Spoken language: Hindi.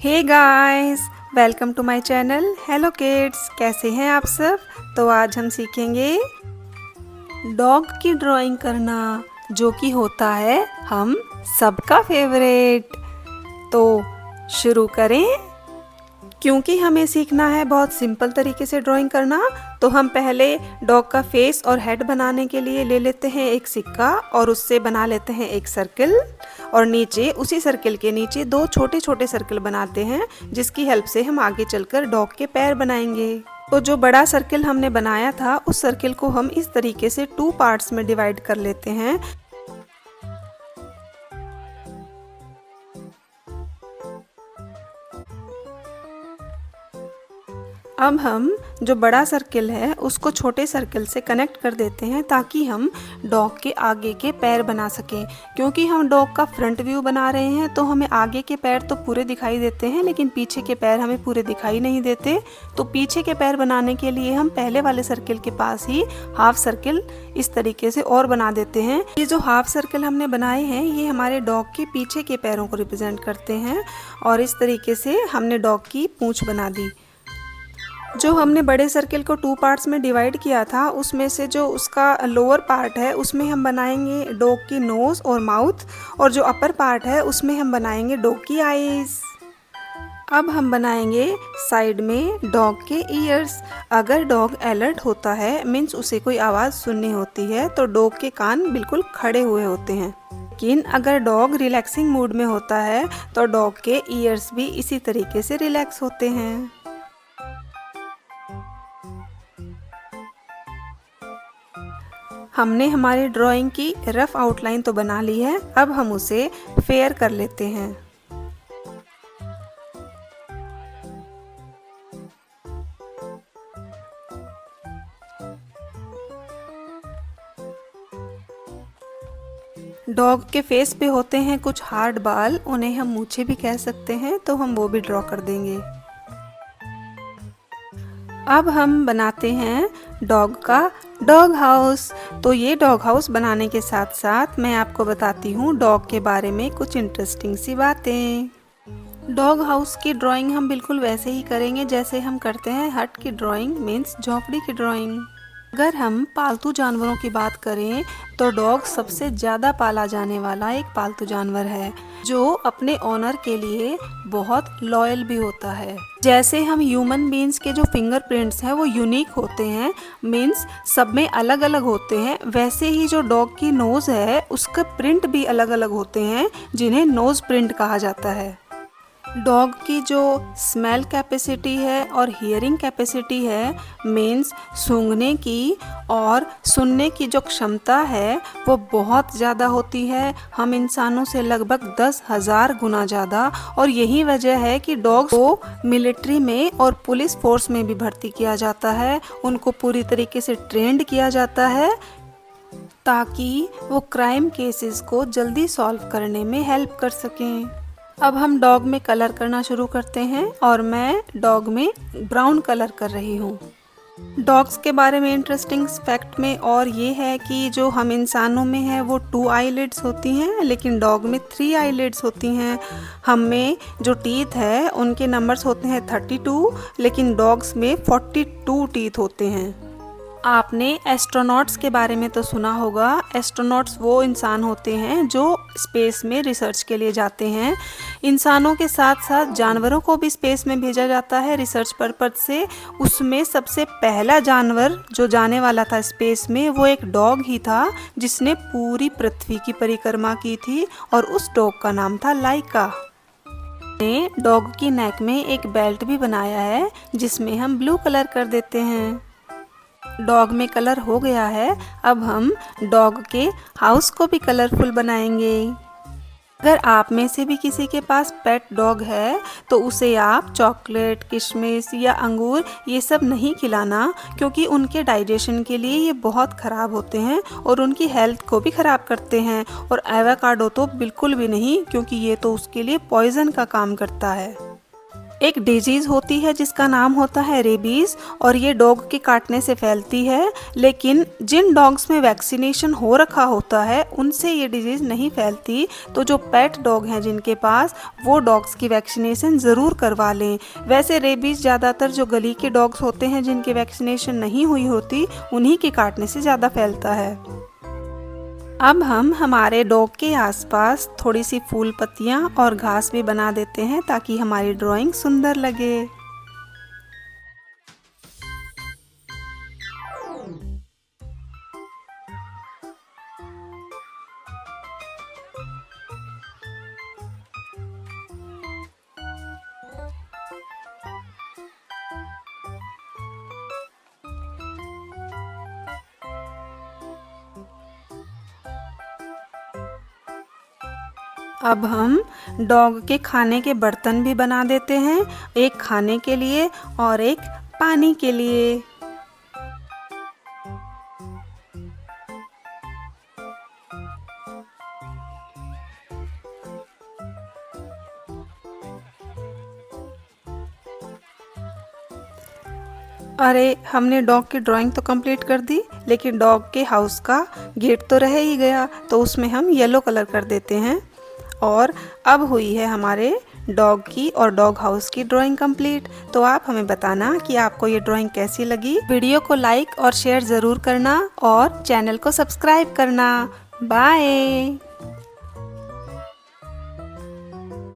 Hey guys, welcome to my channel. Hello kids, कैसे हैं आप सब। तो आज हम सीखेंगे डॉग की ड्राइंग करना, जो कि होता है हम सबका फेवरेट। तो शुरू करें। क्योंकि हमें सीखना है बहुत सिंपल तरीके से ड्राइंग करना, तो हम पहले डॉग का फेस और हेड बनाने के लिए ले लेते हैं एक सिक्का और उससे बना लेते हैं एक सर्किल, और नीचे उसी सर्किल के नीचे दो छोटे छोटे सर्किल बनाते हैं, जिसकी हेल्प से हम आगे चलकर डॉग के पैर बनाएंगे। तो जो बड़ा सर्किल हमने बनाया था, उस सर्किल को हम इस तरीके से 2 पार्ट्स में डिवाइड कर लेते हैं। अब हम जो बड़ा सर्किल है उसको छोटे सर्किल से कनेक्ट कर देते हैं, ताकि हम डॉग के आगे के पैर बना सकें। क्योंकि हम डॉग का फ्रंट व्यू बना रहे हैं, तो हमें आगे के पैर तो पूरे दिखाई देते हैं, लेकिन पीछे के पैर हमें पूरे दिखाई नहीं देते। तो पीछे के पैर बनाने के लिए हम पहले वाले सर्किल के पास ही हाफ सर्किल इस तरीके से और बना देते हैं। ये जो हाफ सर्किल हमने बनाए हैं, ये हमारे डॉग के पीछे के पैरों को रिप्रेजेंट करते हैं, और इस तरीके से हमने डॉग की पूंछ बना दी। जो हमने बड़े सर्किल को 2 पार्ट्स में डिवाइड किया था, उसमें से जो उसका लोअर पार्ट है उसमें हम बनाएंगे डॉग की नोज़ और माउथ, और जो अपर पार्ट है उसमें हम बनाएंगे डॉग की आईज। अब हम बनाएंगे साइड में डॉग के ईयर्स। अगर डॉग अलर्ट होता है, मीन्स उसे कोई आवाज़ सुननी होती है, तो डॉग के कान बिल्कुल खड़े हुए होते हैं। लेकिन अगर डॉग रिलैक्सिंग मूड में होता है, तो डॉग के ईयर्स भी इसी तरीके से रिलैक्स होते हैं। हमने हमारी ड्राइंग की रफ आउटलाइन तो बना ली है, अब हम उसे फेयर कर लेते हैं। डॉग के फेस पे होते हैं कुछ हार्ड बाल, उन्हें हम मूछें भी कह सकते हैं, तो हम वो भी ड्रॉ कर देंगे। अब हम बनाते हैं डॉग का डॉग हाउस। तो ये डॉग हाउस बनाने के साथ साथ मैं आपको बताती हूँ डॉग के बारे में कुछ इंटरेस्टिंग सी बातें। डॉग हाउस की ड्राइंग हम बिल्कुल वैसे ही करेंगे जैसे हम करते हैं हट की ड्राइंग, मीन्स झोपड़ी की ड्राइंग। अगर हम पालतू जानवरों की बात करें, तो डॉग सबसे ज़्यादा पाला जाने वाला एक पालतू जानवर है, जो अपने ओनर के लिए बहुत लॉयल भी होता है। जैसे हम ह्यूमन बीइंग्स के जो फिंगरप्रिंट्स हैं वो यूनिक होते हैं, मीन्स सब में अलग अलग होते हैं, वैसे ही जो डॉग की नोज़ है उसका प्रिंट भी अलग अलग होते हैं, जिन्हें नोज़ प्रिंट कहा जाता है। डॉग की जो स्मेल कैपेसिटी है और हियरिंग कैपेसिटी है, मीन्स सूंघने की और सुनने की जो क्षमता है, वो बहुत ज़्यादा होती है, हम इंसानों से लगभग 10,000 गुना ज़्यादा। और यही वजह है कि डॉग्स को मिलिट्री में और पुलिस फोर्स में भी भर्ती किया जाता है, उनको पूरी तरीके से ट्रेंड किया जाता है, ताकि वो क्राइम केसेस को जल्दी सॉल्व करने में हेल्प कर सकें। अब हम डॉग में कलर करना शुरू करते हैं, और मैं डॉग में ब्राउन कलर कर रही हूँ। डॉग्स के बारे में इंटरेस्टिंग फैक्ट में और ये है कि जो हम इंसानों में है वो 2 आईलिड्स होती हैं, लेकिन डॉग में 3 आईलिड्स होती हैं। हम में जो टीथ है उनके नंबर्स होते हैं 32, लेकिन डॉग्स में 42 टीथ होते हैं। आपने एस्ट्रोनॉट्स के बारे में तो सुना होगा। एस्ट्रोनॉट्स वो इंसान होते हैं जो स्पेस में रिसर्च के लिए जाते हैं। इंसानों के साथ साथ जानवरों को भी स्पेस में भेजा जाता है रिसर्च पर्पज से। उसमें सबसे पहला जानवर जो जाने वाला था स्पेस में, वो एक डॉग ही था, जिसने पूरी पृथ्वी की परिक्रमा की थी, और उस डॉग का नाम था लाइका। ने डॉग की नेक में एक बेल्ट भी बनाया है, जिसमें हम ब्लू कलर कर देते हैं। डॉग में कलर हो गया है, अब हम डॉग के हाउस को भी कलरफुल बनाएंगे। अगर आप में से भी किसी के पास पेट डॉग है, तो उसे आप चॉकलेट, किशमिश या अंगूर ये सब नहीं खिलाना, क्योंकि उनके डाइजेशन के लिए ये बहुत ख़राब होते हैं और उनकी हेल्थ को भी ख़राब करते हैं। और एवोकाडो तो बिल्कुल भी नहीं, क्योंकि ये तो उसके लिए पॉइजन का काम करता है। एक डिजीज़ होती है जिसका नाम होता है रेबीज़ और ये डॉग के काटने से फैलती है, लेकिन जिन डॉग्स में वैक्सीनेशन हो रखा होता है उनसे ये डिजीज़ नहीं फैलती। तो जो पेट डॉग हैं जिनके पास, वो डॉग्स की वैक्सीनेशन ज़रूर करवा लें। वैसे रेबीज़ ज़्यादातर जो गली के डॉग्स होते हैं जिनकी वैक्सीनेशन नहीं हुई होती, उन्हीं के काटने से ज़्यादा फैलता है। अब हम हमारे डॉग के आसपास थोड़ी सी फूल पत्तियाँ और घास भी बना देते हैं ताकि हमारी ड्राइंग सुंदर लगे। अब हम डॉग के खाने के बर्तन भी बना देते हैं, एक खाने के लिए और एक पानी के लिए। अरे, हमने डॉग की ड्राइंग तो कंप्लीट कर दी, लेकिन डॉग के हाउस का गेट तो रह ही गया, तो उसमें हम येलो कलर कर देते हैं। और अब हुई है हमारे डॉग की और डॉग हाउस की ड्राइंग कंप्लीट। तो आप हमें बताना कि आपको ये ड्राइंग कैसी लगी। वीडियो को लाइक और शेयर ज़रूर करना और चैनल को सब्सक्राइब करना। बाय।